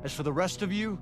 As for the rest of you,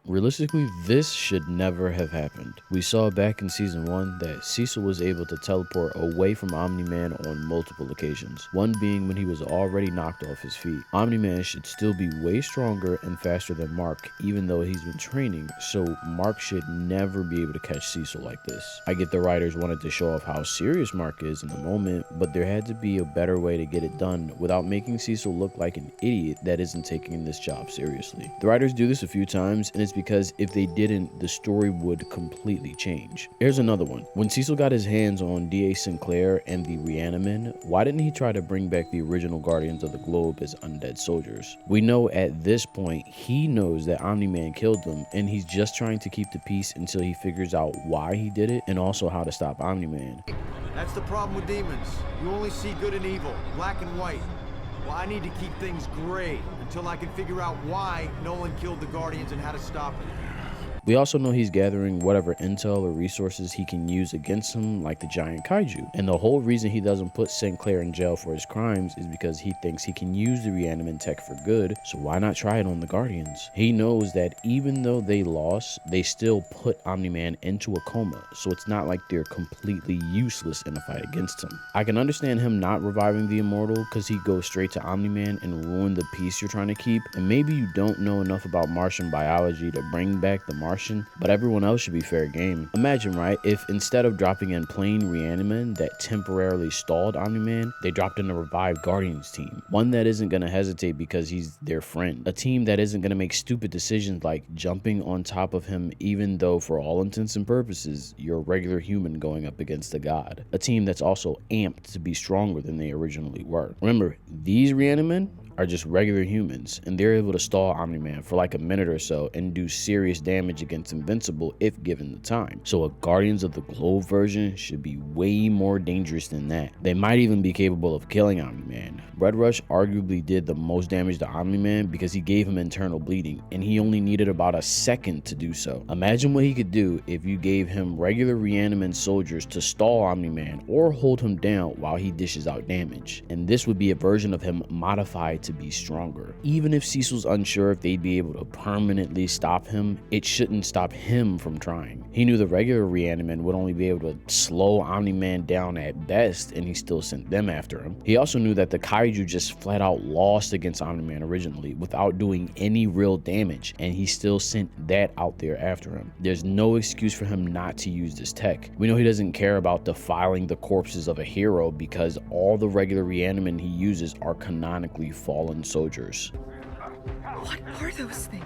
Realistically, this should never have happened. We saw back in season 1 that Cecil was able to teleport away from Omni-Man on multiple occasions, one being when he was already knocked off his feet. Omni-Man should still be way stronger and faster than Mark, even though he's been training, so Mark should never be able to catch Cecil like this. I get the writers wanted to show off how serious Mark is in the moment, but there had to be a better way to get it done without making Cecil look like an idiot that isn't taking this job seriously. The writers do this a few times, and it's because if they didn't, the story would completely change. Here's another one. When Cecil got his hands on D.A. Sinclair and the Reanimen, why didn't he try to bring back the original Guardians of the Globe as undead soldiers? We know at this point he knows that Omni-Man killed them, and he's just trying to keep the peace until he figures out why he did it and also how to stop Omni-Man. that's the problem with demons. You only see good and evil, black and white. Well, I need to keep things gray until I can figure out why Nolan killed the Guardians and how to stop it. We also know he's gathering whatever intel or resources he can use against him, like the giant kaiju. And the whole reason he doesn't put Sinclair in jail for his crimes is because he thinks he can use the Reanimen tech for good, so why not try it on the Guardians? He knows that even though they lost, they still put Omni-Man into a coma, so it's not like they're completely useless in a fight against him. I can understand him not reviving the Immortal because he goes straight to Omni-Man and ruin the peace you're trying to keep, and maybe you don't know enough about Martian biology to bring back the Martian, but everyone else should be fair game. Imagine, right, if instead of dropping in plain Reanimen that temporarily stalled Omni-Man, they dropped in a revived Guardians team. One that isn't gonna hesitate because he's their friend. A team that isn't gonna make stupid decisions like jumping on top of him even though for all intents and purposes, you're a regular human going up against a god. A team that's also amped to be stronger than they originally were. Remember, these Reanimen are just regular humans, and they're able to stall Omni-Man for like a minute or so and do serious damage against Invincible if given the time. So a Guardians of the Globe version should be way more dangerous than that. They might even be capable of killing Omni-Man. Red Rush arguably did the most damage to Omni-Man because he gave him internal bleeding, and he only needed about a second to do so. Imagine what he could do if you gave him regular Reanimen soldiers to stall Omni-Man or hold him down while he dishes out damage. And this would be a version of him modified to be stronger. Even if Cecil's unsure if they'd be able to permanently stop him, it shouldn't stop him from trying. He knew the regular Reanimen would only be able to slow Omni-Man down at best, and he still sent them after him. He also knew that the kaiju just flat out lost against Omni-Man originally without doing any real damage, and he still sent that out there after him. There's no excuse for him not to use this tech. We know he doesn't care about defiling the corpses of a hero because all the regular Reanimen he uses are canonically fallen soldiers. What are those things?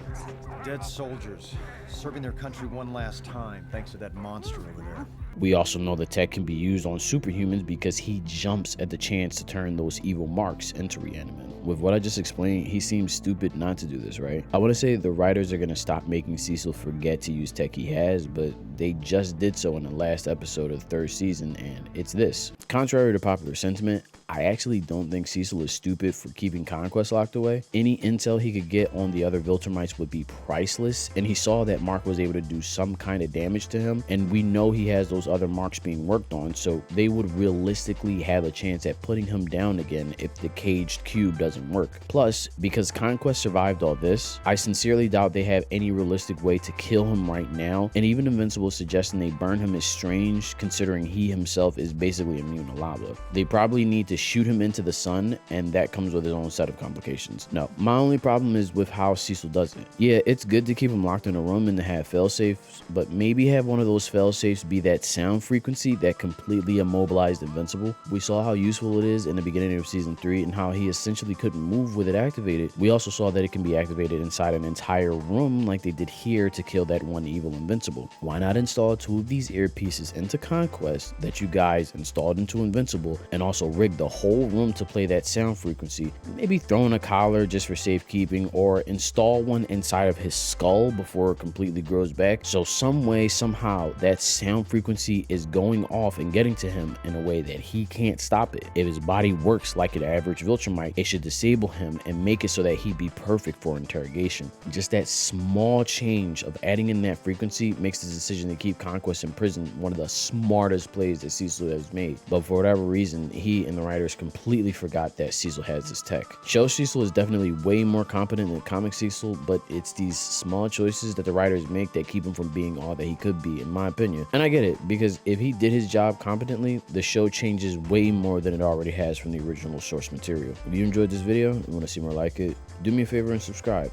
Dead soldiers, serving their country one last time, thanks to that monster over there. We also know the tech can be used on superhumans because he jumps at the chance to turn those evil marks into Reanimen. With what I just explained, he seems stupid not to do this, right? I want to say the writers are going to stop making Cecil forget to use tech he has, but they just did so in the last episode of the third season, and it's this. Contrary to popular sentiment, I actually don't think Cecil is stupid for keeping Conquest locked away. Any intel he could get on the other Viltrumites would be priceless, and he saw that Mark was able to do some kind of damage to him, and we know he has those other marks being worked on, so they would realistically have a chance at putting him down again if the caged cube doesn't work. Plus, because Conquest survived all this, I sincerely doubt they have any realistic way to kill him right now, and even Invincible suggesting they burn him is strange considering he himself is basically immune to lava. They probably need to shoot him into the sun, and that comes with his own set of complications. No, my only problem is with how Cecil does it. Yeah, it's good to keep him locked in a room and to have failsafes, but maybe have one of those failsafes be that sound frequency that completely immobilized Invincible. We saw how useful it is in the beginning of season 3 and how he essentially couldn't move with it activated. We also saw that it can be activated inside an entire room like they did here to kill that one evil Invincible. Why not install 2 of these earpieces into Conquest that you guys installed into Invincible and also rig the whole room to play that sound frequency? Maybe throw in a collar just for safekeeping, or install one inside of his skull before it completely grows back, so some way, somehow, that sound frequency frequency is going off and getting to him in a way that he can't stop it. If his body works like an average Viltrumite, it should disable him and make it so that he'd be perfect for interrogation. Just that small change of adding in that frequency makes the decision to keep Conquest in prison one of the smartest plays that Cecil has made. But for whatever reason, he and the writers completely forgot that Cecil has this tech. Show Cecil is definitely way more competent than comic Cecil, but it's these small choices that the writers make that keep him from being all that he could be, in my opinion. And I get it, because if he did his job competently, the show changes way more than it already has from the original source material. If you enjoyed this video and want to see more like it, do me a favor and subscribe.